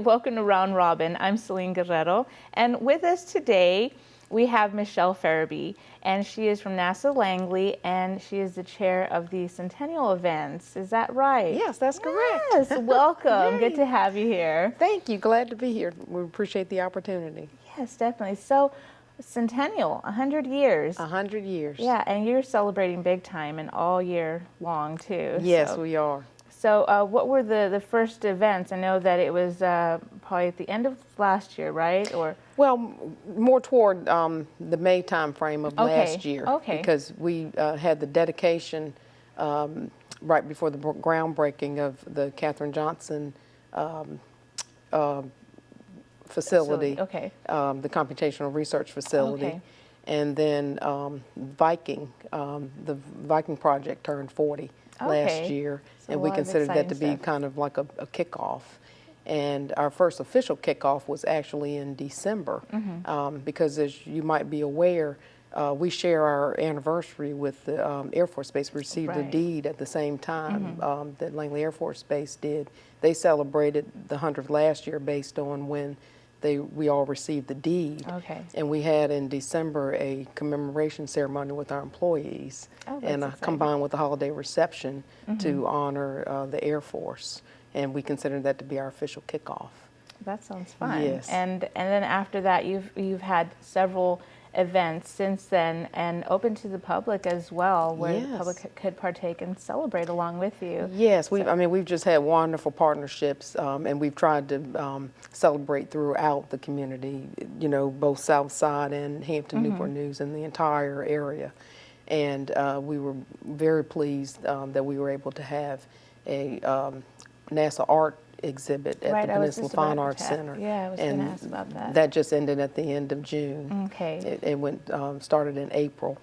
welcome to Round Robin. I'm Celine Guerrero, and with us today we have Michelle Ferebee, and she is from NASA Langley, and she is the chair of the Centennial events. Is that right? Yes, that's correct. Yes, welcome. Good to have you here. Thank you. Glad to be here. We appreciate the opportunity. Yes, definitely. So, Centennial, 100 years. 100 years. Yeah, and you're celebrating big time and all year long, too. Yes, we are. So what were the first events? I know that it was probably at the end of last year, right? Or well, more toward the May time frame of last year. Okay. Because we had the dedication right before the groundbreaking of the Katherine Johnson facility. Okay. The computational research facility. Okay. And then Viking, the Viking project turned 40 last year. So and we considered that to be kind of like a kickoff. And our first official kickoff was actually in December, because as you might be aware, we share our anniversary with the Air Force Base. We received a deed at the same time that Langley Air Force Base did. They celebrated the 100th last year based on when we all received the deed. Okay. And we had in December a commemoration ceremony with our employees, and combined with a holiday reception to honor the Air Force. And we consider that to be our official kickoff. That sounds fun. Yes. And then after that, you've had several events since then, and open to the public as well, where the public could partake and celebrate along with you. Yes, we've just had wonderful partnerships, and we've tried to celebrate throughout the community, you know, both South Side and Hampton, Newport News, and the entire area. And we were very pleased that we were able to have a NASA art exhibit at the Peninsula Fine Arts Center. Yeah, I was going to ask about that. That just ended at the end of June. Okay. It started in April.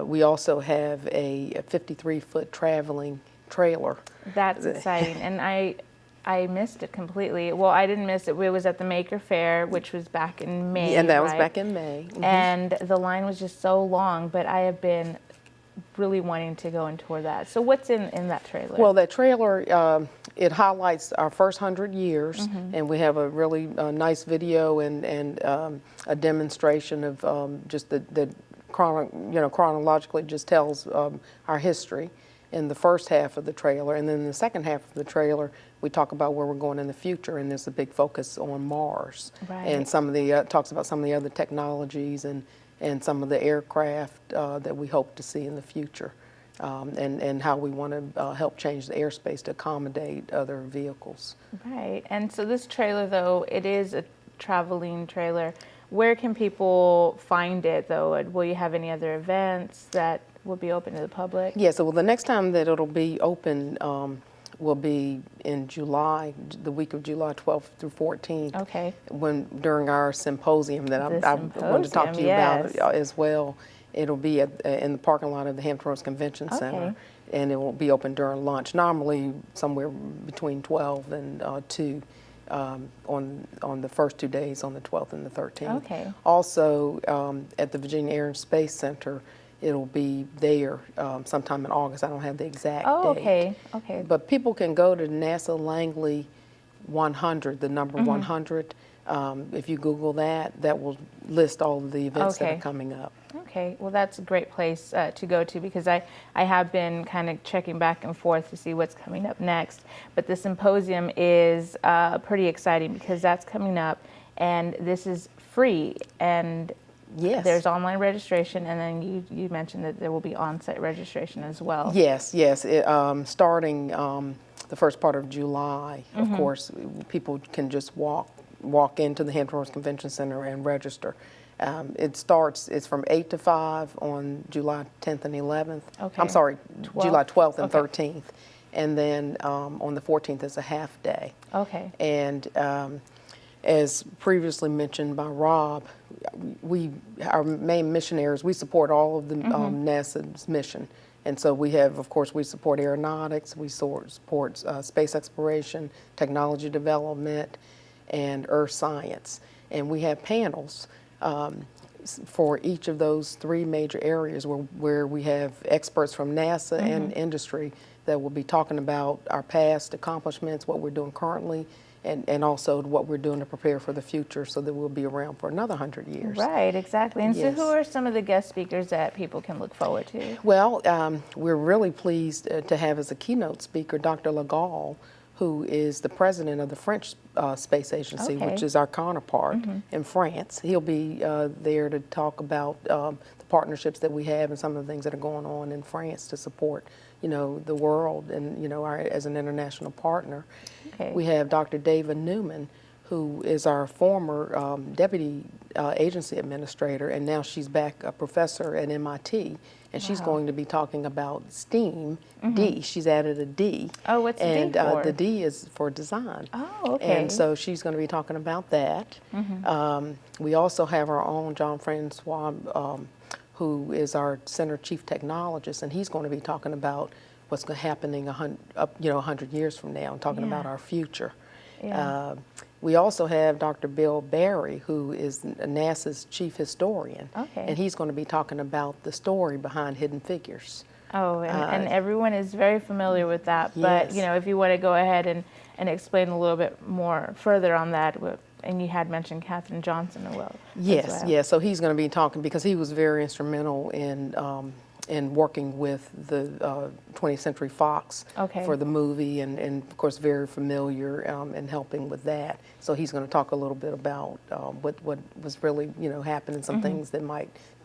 We also have a 53-foot traveling trailer. That's exciting, and I missed it completely. Well, I didn't miss it. It was at the Maker Faire, which was back in May. And that was back in May. And the line was just so long, but I have been really wanting to go and tour that. So what's in that trailer? Well, that trailer, it highlights our first 100 years, and we have a really nice video and a demonstration of just chronologically just tells our history in the first half of the trailer. And then in the second half of the trailer, we talk about where we're going in the future, and there's a big focus on Mars. Right. And some of the talks about some of the other technologies and some of the aircraft that we hope to see in the future, and how we want to help change the airspace to accommodate other vehicles. Right. And so this trailer, though, it is a traveling trailer. Where can people find it, though? Will you have any other events that will be open to the public? Yeah, so the next time that it'll be open will be in July, the week of July 12th through 14th. Okay. During our symposium that I wanted to talk to you about as well. It'll be in the parking lot of the Hampton Roads Convention Center, and it will be open during lunch, normally somewhere between 12 and 2 on the first 2 days, on the 12th and the 13th. Okay. Also, at the Virginia Air and Space Center, it'll be there sometime in August. I don't have the exact date. Okay. But people can go to NASA Langley 100, the number 100. If you Google that, that will list all of the events that are coming up. Okay, well that's a great place to go to, because I have been kind of checking back and forth to see what's coming up next. But the symposium is pretty exciting because that's coming up, and this is free, and there's online registration, and then you mentioned that there will be on-site registration as well. Yes. Starting the first part of July, of course, people can just walk into the Hampton Roads Convention Center and register. It's from 8 to 5 on July 10th and 11th. Okay. I'm sorry, July 12th and 13th. And then on the 14th is a half day. Okay. And as previously mentioned by Rob, our main missionaries, we support all of the NASA's mission. And so we have, of course, we support aeronautics, we support space exploration, technology development, and earth science. And we have panels for each of those three major areas where we have experts from NASA and industry that will be talking about our past accomplishments, what we're doing currently, and also what we're doing to prepare for the future so that we'll be around for another 100 years. Right, exactly. And Yes. so who are some of the guest speakers that people can look forward to? Well, we're really pleased to have as a keynote speaker Dr. Legal, who is the president of the French Space Agency, Okay. which is our counterpart in France. He'll be there to talk about the partnerships that we have and some of the things that are going on in France to support, the world and, as an international partner. Okay. We have Dr. David Newman, who is our former deputy agency administrator, and now she's back a professor at MIT, and she's Wow. going to be talking about STEAM, D. She's added a D. Oh, what's the D and for? the D is for design. Oh, okay. And so she's going to be talking about that. We also have our own John Francois, who is our center chief technologist, and he's going to be talking about what's happening 100 years from now, and talking about our future. Yeah. We also have Dr. Bill Barry, who is NASA's chief historian, Okay. and he's going to be talking about the story behind Hidden Figures. Oh, and everyone is very familiar with that. But, Yes. if you want to go ahead and explain a little bit more further on that, and you had mentioned Katherine Johnson as well. Yes, yes. So he's going to be talking because he was very instrumental in working with the 20th Century Fox Okay. for the movie, and of course very familiar in helping with that. So he's going to talk a little bit about what was really happening, some things that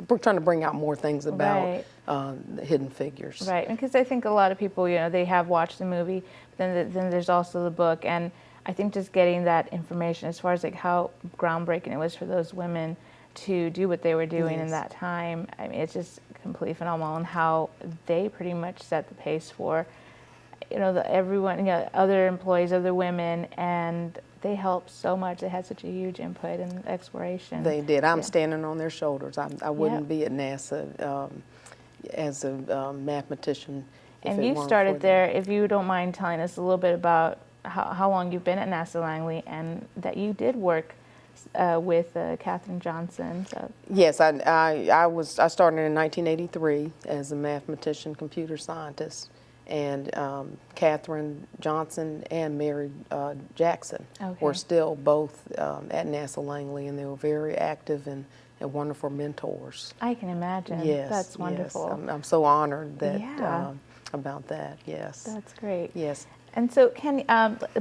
we're trying to bring out more things about the Hidden Figures. Right, because I think a lot of people, they have watched the movie, but then there's also the book, and I think just getting that information as far as like how groundbreaking it was for those women to do what they were doing in that time. I mean, it's just completely phenomenal, and how they pretty much set the pace for, everyone, other employees, other women, and they helped so much. They had such a huge input in exploration. They did. I'm standing on their shoulders. I wouldn't Yep. be at NASA as a mathematician. if And it you weren't started for them. there, if you don't mind telling us a little bit about how long you've been at NASA Langley, and that you did work with Katherine Johnson. So. Yes, I started in 1983 as a mathematician, computer scientist, and Katherine Johnson and Mary Jackson were still both at NASA Langley, and they were very active and wonderful mentors. I can imagine. Yes, That's wonderful. Yes. I'm so honored that Yeah. about that. Yes. That's great. Yes. And so,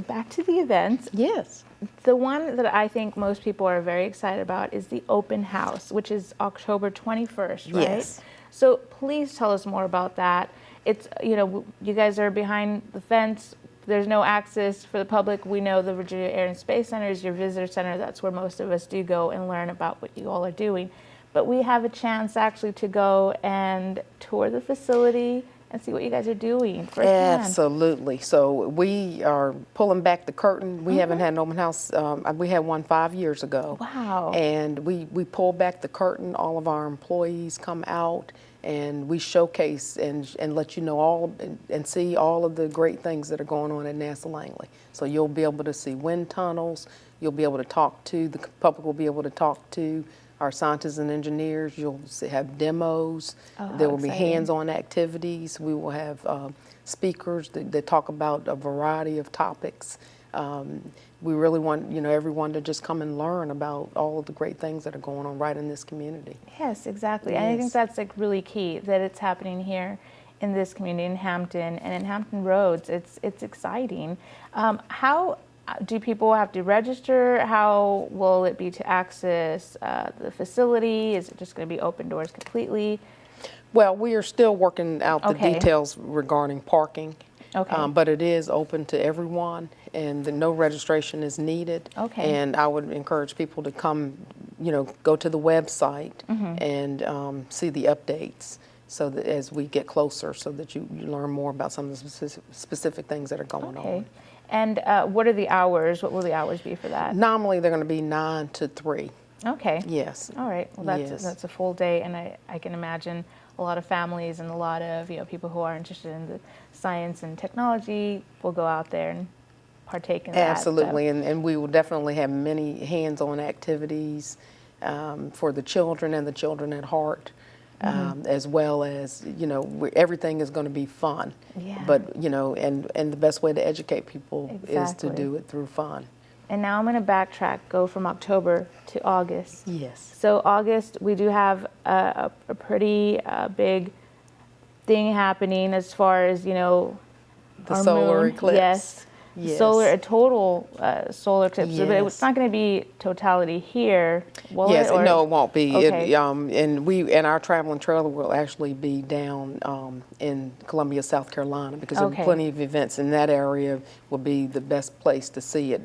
back to the events. Yes. The one that I think most people are very excited about is the open house, which is October 21st, right? Yes. So please tell us more about that. It's, you guys are behind the fence. There's no access for the public. We know the Virginia Air and Space Center is your visitor center. That's where most of us do go and learn about what you all are doing. But we have a chance actually to go and tour the facility and see what you guys are doing firsthand. Absolutely. So we are pulling back the curtain. We haven't had an open house. We had one 5 years ago. Wow. And we pull back the curtain. All of our employees come out, and we showcase and let you know all and see all of the great things that are going on at NASA Langley. So you'll be able to see wind tunnels. You'll be able to the public will be able to talk to our scientists and engineers. You'll have demos. There will be hands-on activities. We will have speakers that talk about a variety of topics. We really want everyone to just come and learn about all of the great things that are going on right in this community. Yes, exactly. And I think that's like really key that it's happening here in this community in Hampton and in Hampton Roads. It's exciting. How do people have to register? How will it be to access the facility? Is it just going to be open doors completely? Well, we are still working out the Okay. details regarding parking. Okay. But it is open to everyone, and no registration is needed. Okay. And I would encourage people to come, go to the website and see the updates, so that as we get closer, so that you learn more about some of the specific things that are going Okay. on. And what are the hours? What will the hours be for that? Nominally, they're going to be 9 to 3. Okay. Yes. All right. Well, that's a full day, and I can imagine a lot of families and a lot of people who are interested in the science and technology will go out there and partake in that. Absolutely, and we will definitely have many hands-on activities for the children and the children at heart, as well as everything is going to be fun. Yeah. But and the best way to educate people is to Exactly. do it through fun. And now I'm going to backtrack, go from October to August. Yes. So August, we do have a pretty big thing happening as far as, The our solar moon. eclipse. Yes. Yes. A total solar eclipse. But Yes. it's not going to be totality here, will Yes, it? Or- no, it won't be. Okay. And our traveling trailer will actually be down in Columbia, South Carolina, because there Okay. are plenty of events in that area. Will be the best place to see it,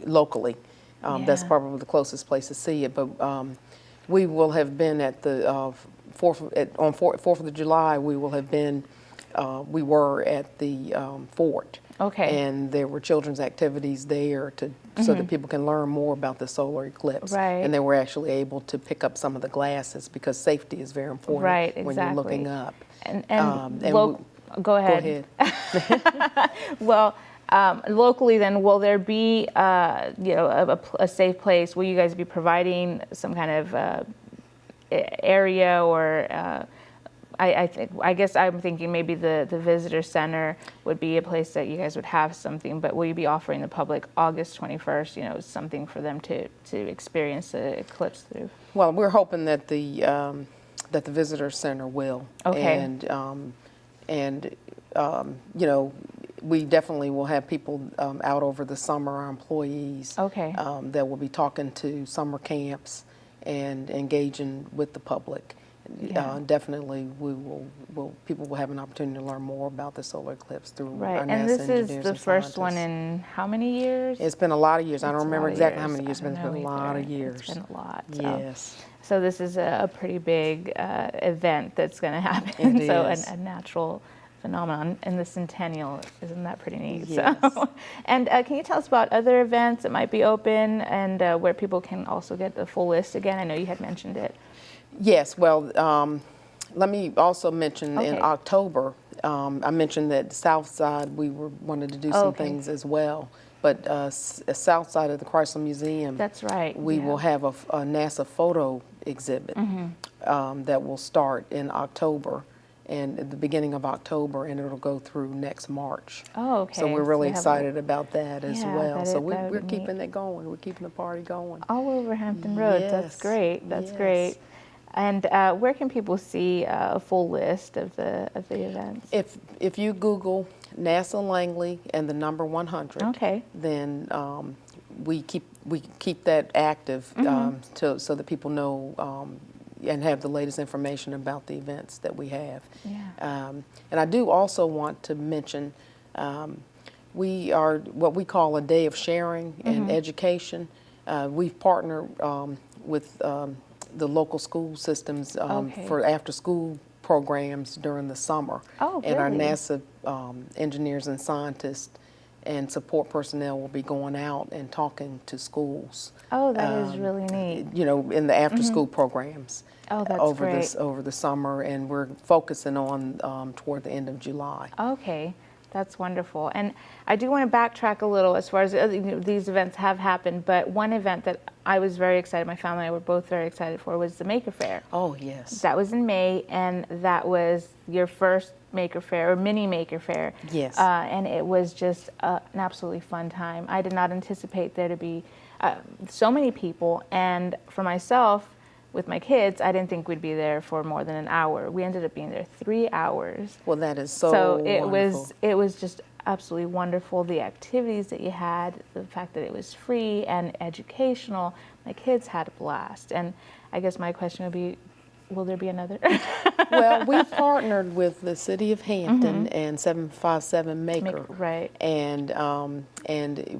locally. That's Yeah. probably the closest place to see it. But we will have been at the 4th of July. We will have been. We were at the fort. Okay. And there were children's activities there so that people can learn more about the solar eclipse. Right. And they were actually able to pick up some of the glasses because safety is very important Right, when you're exactly. looking up. And Go go ahead. ahead. Well, locally, then, will there be, a safe place? Will you guys be providing some kind of area, or I guess I'm thinking maybe the visitor center would be a place that you guys would have something. But will you be offering the public August 21st, something for them to experience the eclipse through? Well, we're hoping that the visitor center will. Okay. We definitely will have people out over the summer, our employees. Okay. That will be talking to summer camps and engaging with the public. Yeah. Definitely, people will have an opportunity to learn more about the solar eclipse through Right. our And NASA this is engineers the and first one scientists. in how many years? It's been a lot of years. I don't It's a remember lot of exactly how years. many years, I but it's don't been a know lot of either. years. It's been a lot. So. Yes. So this is a pretty big event that's going to happen. It So is. a natural phenomenon in the Centennial. Isn't that pretty neat? Yes. So, and can you tell us about other events that might be open and where people can also get the full list again? I know you had mentioned it. Yes. Well, let me also mention in Okay. October, I mentioned that South Side we wanted to do some Okay. things as well. But South Side of the Chrysler Museum, That's right. we yeah. will have a NASA photo exhibit that will start in October, and at the beginning of October, and it'll go through next March. Oh, okay. So we're really they have excited about that as Yeah, well. that So is- that would we're be keeping it going. We're keeping the party going. all over Hampton Roads. That's Yes, great. That's yes. great. And where can people see a full list of the events? If you Google NASA Langley and the number 100, Okay. then we keep that active so that people know and have the latest information about the events that we have. Yeah. And I do also want to mention we are what we call a day of sharing and education. We've partnered with the local school systems Okay. for after-school programs during the summer. Oh, And our really? NASA engineers and scientists and support personnel will be going out and talking to schools. Oh, that is really neat. In the after-school programs. Oh, that's over great. over the summer, and we're focusing on toward the end of July. Okay, that's wonderful. And I do want to backtrack a little as far as these events have happened, but one event that I was very excited, my family and I were both very excited for, was the Maker Faire. Oh yes. That was in May, and that was your first Maker Faire, or mini Maker Faire. Yes. And it was just an absolutely fun time. I did not anticipate there to be so many people, and for myself, with my kids, I didn't think we'd be there for more than an hour. We ended up being there 3 hours. Well, that is so it wonderful. was just absolutely wonderful. The activities that you had, the fact that it was free and educational. My kids had a blast. And I guess my question would be, will there be another? Well, we partnered with the City of Hampton and 757 Maker. Right. And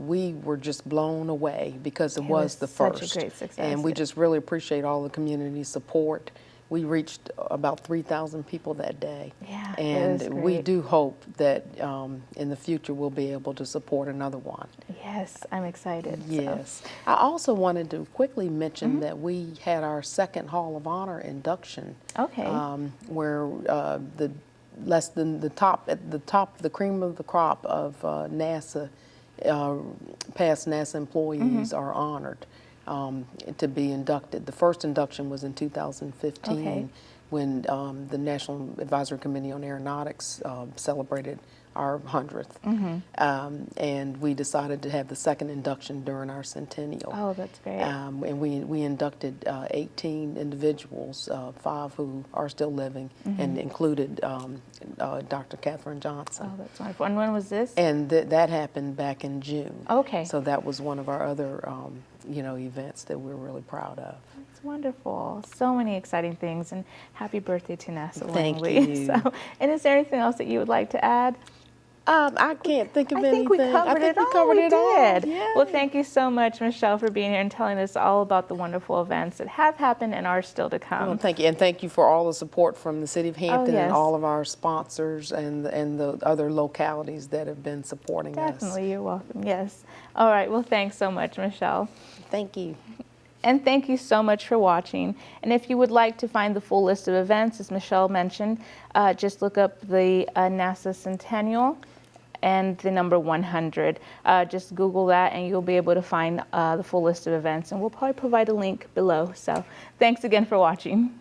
we were just blown away because it was was the such a first. great success. And we just really appreciate all the community support. We reached about 3,000 people that day. Yeah, it and was we great. do hope that in the future we'll be able to support another one. Yes, I'm excited. so. Yes. I also wanted to quickly mention that we had our second Hall of Honor induction. Okay. Where the less than the top, at the top, the cream of the crop of NASA, past NASA employees are honored. to be inducted. The first induction was in 2015 Okay. when the National Advisory Committee on Aeronautics celebrated our 100th. And we decided to have the second induction during our centennial. Oh, that's great. And we inducted 18 individuals, 5 who are still living, and included Dr. Katherine Johnson. Oh, that's wonderful. And when was this? And that happened back in June. Okay. So that was one of our other, events that we're really proud of. That's wonderful. So many exciting things, and happy birthday to NASA Thank Langley. you. So, and is there anything else that you would like to add? I can't think of I anything. think we covered it all. We did. Yeah. Well, thank you so much, Michelle, for being here and telling us all about the wonderful events that have happened and are still to come. Well, thank you, and thank you for all the support from the City of Hampton yes. and all of our sponsors and the other localities that have been supporting us. Definitely, you're welcome. Yes. All right. Well, thanks so much, Michelle. Thank you. And thank you so much for watching. And if you would like to find the full list of events, as Michelle mentioned, just look up the NASA Centennial and the number 100. Just Google that and you'll be able to find the full list of events. And we'll probably provide a link below. So thanks again for watching.